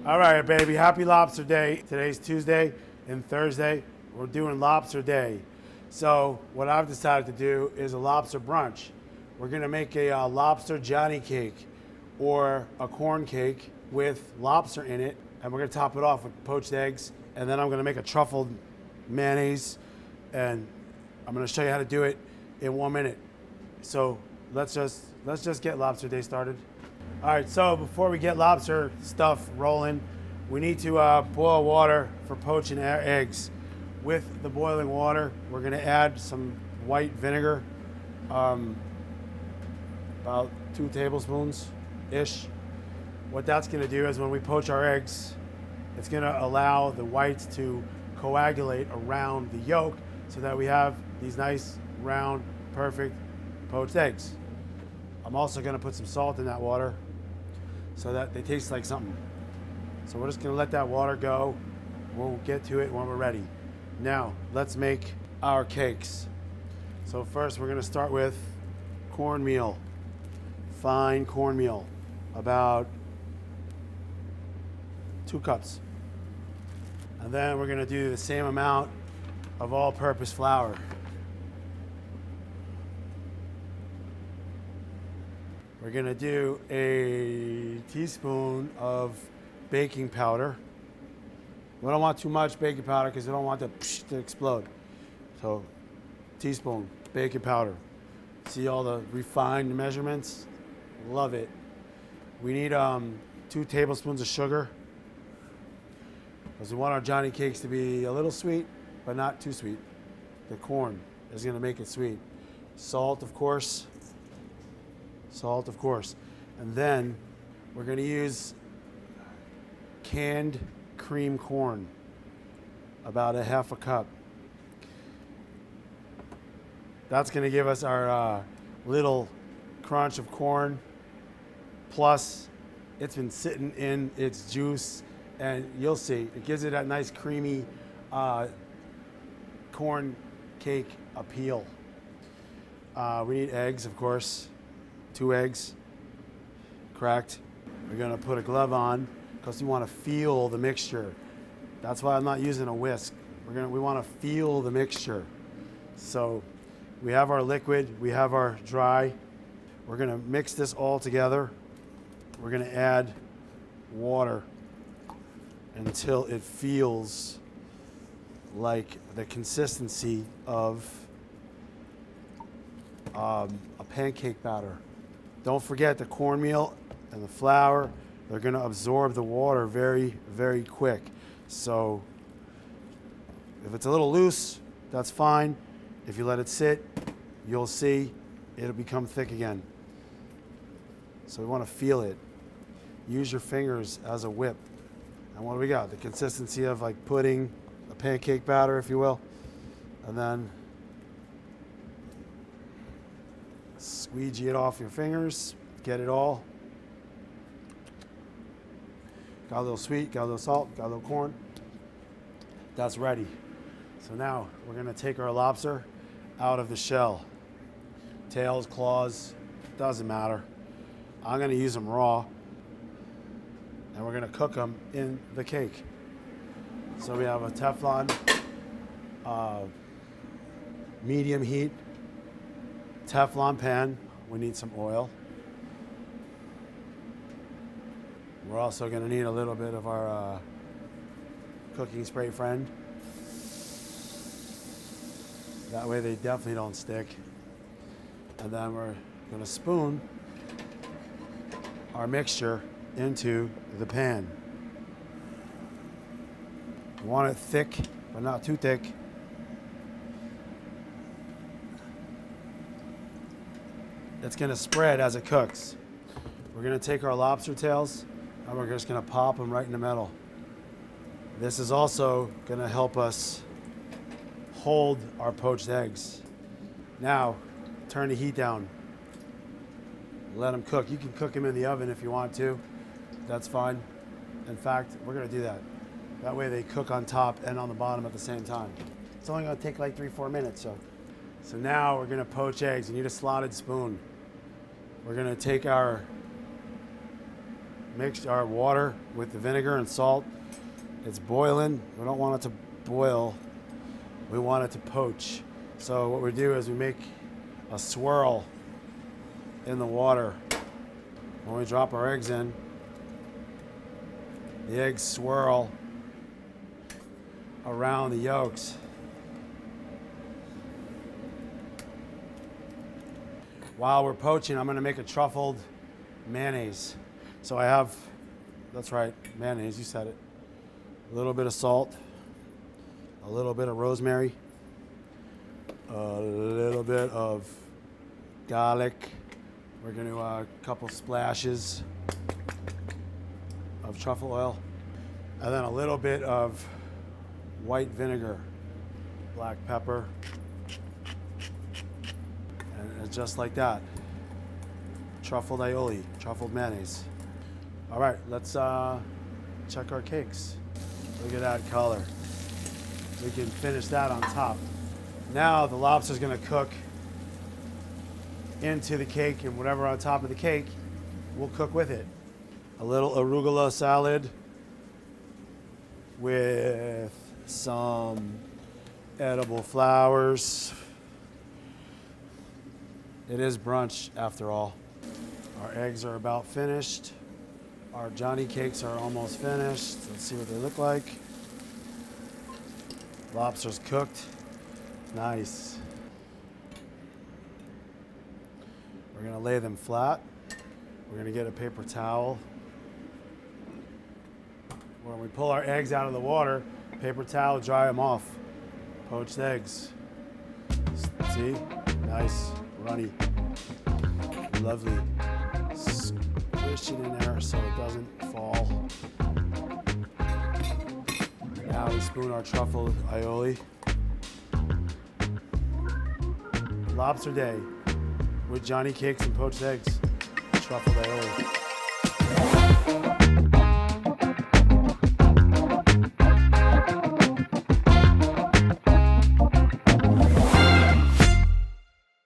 All right, baby, happy Lobster Day. Today's Tuesday and Thursday, we're doing Lobster Day. So what I've decided to do is a lobster brunch. We're gonna make a Lobster Johnny Cake or a corn cake with lobster in it, and we're gonna top it off with poached eggs, and then I'm gonna make a truffled mayonnaise, and I'm gonna show you how to do it in 1 minute. So let's just get Lobster Day started. All right, so before we get lobster stuff rolling, we need to boil water for poaching our eggs. With the boiling water, we're gonna add some white vinegar, about 2 tablespoons-ish. What that's gonna do is when we poach our eggs, it's gonna allow the whites to coagulate around the yolk so that we have these nice, round, perfect poached eggs. I'm also gonna put some salt in that water so that they taste like something. So we're just gonna let that water go. We'll get to it when we're ready. Now, let's make our cakes. So first we're gonna start with cornmeal, fine cornmeal, about 2 cups. And then we're gonna do the same amount of all-purpose flour. We're gonna do a teaspoon of baking powder. We don't want too much baking powder because we don't want to explode. So, teaspoon baking powder. See all the refined measurements? Love it. We need 2 tablespoons of sugar because we want our Johnny cakes to be a little sweet, but not too sweet. The corn is gonna make it sweet. Salt, of course. Salt, of course. And then we're gonna use canned cream corn, about 1/2 cup. That's gonna give us our little crunch of corn. Plus, it's been sitting in its juice, and you'll see, it gives it that nice creamy corn cake appeal. We need eggs, of course. 2 eggs, cracked. We're gonna put a glove on because we want to feel the mixture. That's why I'm not using a whisk. We want to feel the mixture. So we have our liquid, we have our dry. We're gonna mix this all together. We're gonna add water until it feels like the consistency of a pancake batter. Don't forget the cornmeal and the flour, they're gonna absorb the water very, very quick. So if it's a little loose, that's fine. If you let it sit, you'll see it'll become thick again. So we wanna feel it. Use your fingers as a whip. And what do we got? The consistency of like pudding, a pancake batter, if you will. And then squeegee it off your fingers, get it all. Got a little sweet, got a little salt, got a little corn. That's ready. So now we're gonna take our lobster out of the shell. Tails, claws, doesn't matter. I'm gonna use them raw, and we're gonna cook them in the cake. So we have a Teflon, medium heat, Teflon pan. We need some oil. We're also going to need a little bit of our cooking spray friend. That way they definitely don't stick. And then we're going to spoon our mixture into the pan. We want it thick, but not too thick. It's gonna spread as it cooks. We're gonna take our lobster tails and we're just gonna pop them right in the middle. This is also gonna help us hold our poached eggs. Now, turn the heat down. Let them cook. You can cook them in the oven if you want to. That's fine. In fact, we're gonna do that. That way they cook on top and on the bottom at the same time. It's only gonna take like 3-4 minutes, so. So now we're gonna poach eggs. You need a slotted spoon. We're gonna take our mix our water with the vinegar and salt. It's boiling. We don't want it to boil. We want it to poach. So what we do is we make a swirl in the water. When we drop our eggs in, the eggs swirl around the yolks. While we're poaching, I'm gonna make a truffled mayonnaise. So I have, that's right, mayonnaise, you said it. A little bit of salt, a little bit of rosemary, a little bit of garlic. We're gonna do a couple splashes of truffle oil, and then a little bit of white vinegar, black pepper, and just like that. Truffled aioli, truffled mayonnaise. All right, let's check our cakes. Look at that color. We can finish that on top. Now the lobster's gonna cook into the cake, and whatever on top of the cake, we'll cook with it. A little arugula salad with some edible flowers. It is brunch after all. Our eggs are about finished. Our Johnny cakes are almost finished. Let's see what they look like. Lobster's cooked. Nice. We're gonna lay them flat. We're gonna get a paper towel. When we pull our eggs out of the water, paper towel, dry them off. Poached eggs. See? Nice, runny, lovely. Squish it in there so it doesn't fall. Now we spoon our truffle aioli. Lobster day with Johnny cakes and poached eggs. Truffle aioli.